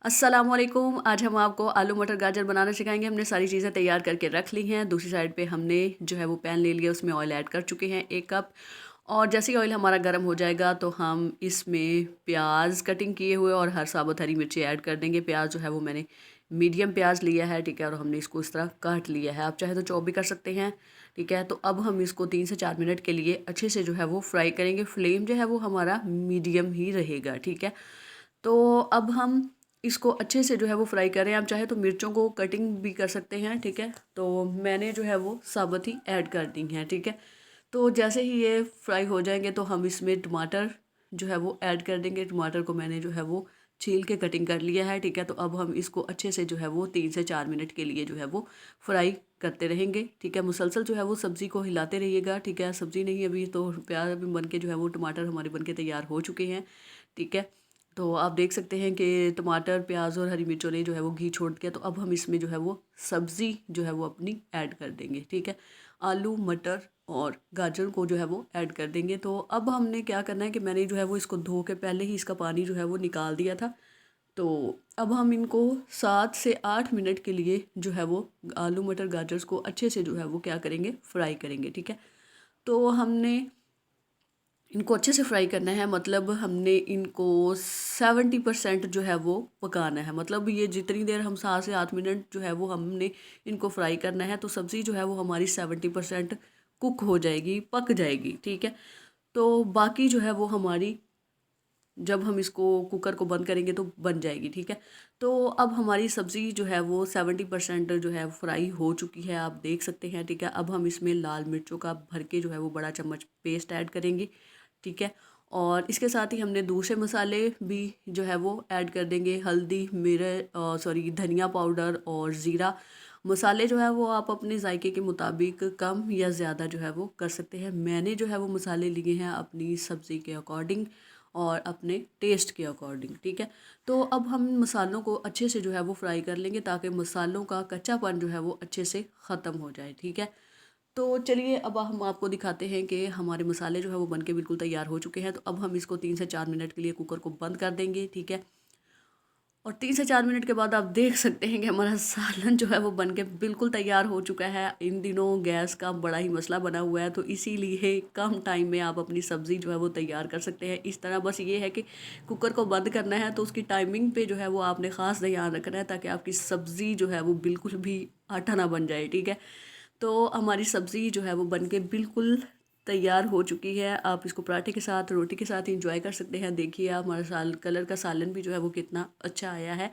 अस्सलामुअलैकुम। आज हम आपको आलू मटर गाजर बनाना सिखाएंगे। हमने सारी चीज़ें तैयार करके रख ली हैं। दूसरी साइड पे हमने जो है वो पैन ले लिया, उसमें ऑयल ऐड कर चुके हैं 1 कप। और जैसे ही ऑयल हमारा गर्म हो जाएगा तो हम इसमें प्याज कटिंग किए हुए और हर साबुत हरी मिर्ची ऐड कर देंगे। प्याज जो है वो मैंने मीडियम प्याज लिया है, ठीक है, और हमने इसको इस तरह काट लिया है। आप चाहे तो चॉप भी कर सकते हैं, ठीक है। तो अब हम इसको 3 से 4 मिनट के लिए अच्छे से जो है वो फ्राई करेंगे। फ्लेम जो है वो हमारा मीडियम ही रहेगा, ठीक है। तो अब हम इसको अच्छे से जो है वो फ्राई करें। आप चाहे तो मिर्चों को कटिंग भी कर सकते हैं, ठीक है। तो मैंने जो है वो साबुत ही ऐड कर दी हैं, ठीक है। तो जैसे ही ये फ्राई हो जाएंगे तो हम इसमें टमाटर जो है वो ऐड कर देंगे। टमाटर को मैंने जो है वो छील के कटिंग कर लिया है, ठीक है। तो अब हम इसको अच्छे से जो है वो 3 से 4 मिनट के लिए जो है वो फ्राई करते रहेंगे, ठीक है। मुसलसल जो है वो सब्ज़ी को हिलाते रहिएगा, ठीक है। सब्ज़ी नहीं अभी तो प्याज भी बन के जो है वो टमाटर हमारे बन के तैयार हो चुके हैं, ठीक है। तो आप देख सकते हैं कि टमाटर प्याज और हरी मिर्चों ने जो है वो घी छोड़ दिया। तो अब हम इसमें जो है वो सब्ज़ी जो है वो अपनी ऐड कर देंगे, ठीक है। आलू मटर और गाजर को जो है वो ऐड कर देंगे। तो अब हमने क्या करना है कि मैंने जो है वो इसको धो के पहले ही इसका पानी जो है वो निकाल दिया था। तो अब हम इनको 7 से 8 मिनट के लिए जो है वो आलू मटर गाजर को अच्छे से जो है वो क्या करेंगे, फ्राई करेंगे, ठीक है। तो हमने इनको अच्छे से फ्राई करना है, मतलब हमने इनको 70% जो है वो पकाना है। मतलब ये जितनी देर हम 7 से 8 मिनट जो है वो हमने इनको फ्राई करना है, तो सब्ज़ी जो है वो हमारी 70% कुक हो जाएगी, पक जाएगी, ठीक है। तो बाकी जो है वो हमारी जब हम इसको कुकर को बंद करेंगे तो बन जाएगी, ठीक है। तो अब हमारी सब्ज़ी जो है वो 70% जो है फ्राई हो चुकी है, आप देख सकते हैं, ठीक है। अब हम इसमें लाल मिर्चों का भर के जो है वो बड़ा चम्मच पेस्ट ऐड करेंगे, ठीक है। और इसके साथ ही हमने दूसरे मसाले भी जो है वो ऐड कर देंगे। हल्दी, मिर्च, सॉरी, धनिया पाउडर और ज़ीरा मसाले जो है वो आप अपने जायके के मुताबिक कम या ज़्यादा जो है वो कर सकते हैं। मैंने जो है वो मसाले लिए हैं अपनी सब्ज़ी के अकॉर्डिंग और अपने टेस्ट के अकॉर्डिंग, ठीक है। तो अब हम मसालों को अच्छे से जो है वो फ्राई कर लेंगे ताकि मसालों का कच्चापन जो है वो अच्छे से ख़त्म हो जाए, ठीक है। तो चलिए अब हम आपको दिखाते हैं कि हमारे मसाले जो है वो बनके बिल्कुल तैयार हो चुके हैं। तो अब हम इसको 3 से 4 मिनट के लिए कुकर को बंद कर देंगे, ठीक है। और 3 से 4 मिनट के बाद आप देख सकते हैं कि हमारा सालन जो है वो बनके बिल्कुल तैयार हो चुका है। इन दिनों गैस का बड़ा ही मसला बना हुआ है, तो इसीलिए कम टाइम में आप अपनी सब्ज़ी जो है वो तैयार कर सकते हैं इस तरह। बस ये है कि कुकर को बंद करना है तो उसकी टाइमिंग पे जो है वो आपने ख़ास ध्यान रखना है ताकि आपकी सब्ज़ी जो है वो बिल्कुल भी आटा ना बन जाए, ठीक है। तो हमारी सब्ज़ी जो है वो बनके बिल्कुल तैयार हो चुकी है। आप इसको पराठे के साथ, रोटी के साथ इंजॉय कर सकते हैं। देखिए आप, हमारा कलर का सालन भी जो है वो कितना अच्छा आया है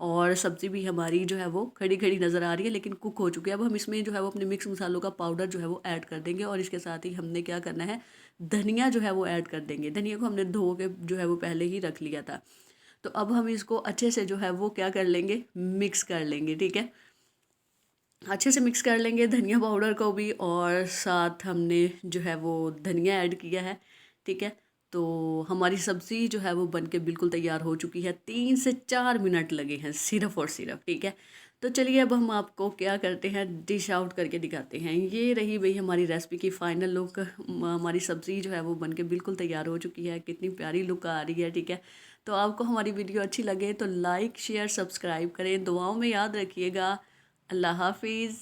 और सब्ज़ी भी हमारी जो है वो खड़ी खड़ी नज़र आ रही है लेकिन कुक हो चुकी है। अब हम इसमें जो है वो अपने मिक्स मसालों का पाउडर जो है वो ऐड कर देंगे और इसके साथ ही हमने क्या करना है, धनिया जो है वो ऐड कर देंगे। धनिया को हमने धो के जो है वो पहले ही रख लिया था। तो अब हम इसको अच्छे से जो है वो क्या कर लेंगे, मिक्स कर लेंगे, ठीक है। अच्छे से मिक्स कर लेंगे धनिया पाउडर को भी, और साथ हमने जो है वो धनिया ऐड किया है, ठीक है। तो हमारी सब्ज़ी जो है वो बनके बिल्कुल तैयार हो चुकी है। 3 से 4 मिनट लगे हैं सिर्फ और सिर्फ, ठीक है। तो चलिए अब हम आपको क्या करते हैं, डिश आउट करके दिखाते हैं। ये रही भाई हमारी रेसिपी की फ़ाइनल लुक। हमारी सब्ज़ी जो है वो बनके बिल्कुल तैयार हो चुकी है। कितनी प्यारी लुक आ रही है, ठीक है। तो आपको हमारी वीडियो अच्छी लगे तो लाइक शेयर सब्सक्राइब करें। दुआओं में याद रखिएगा। अल्लाह हाफिज़।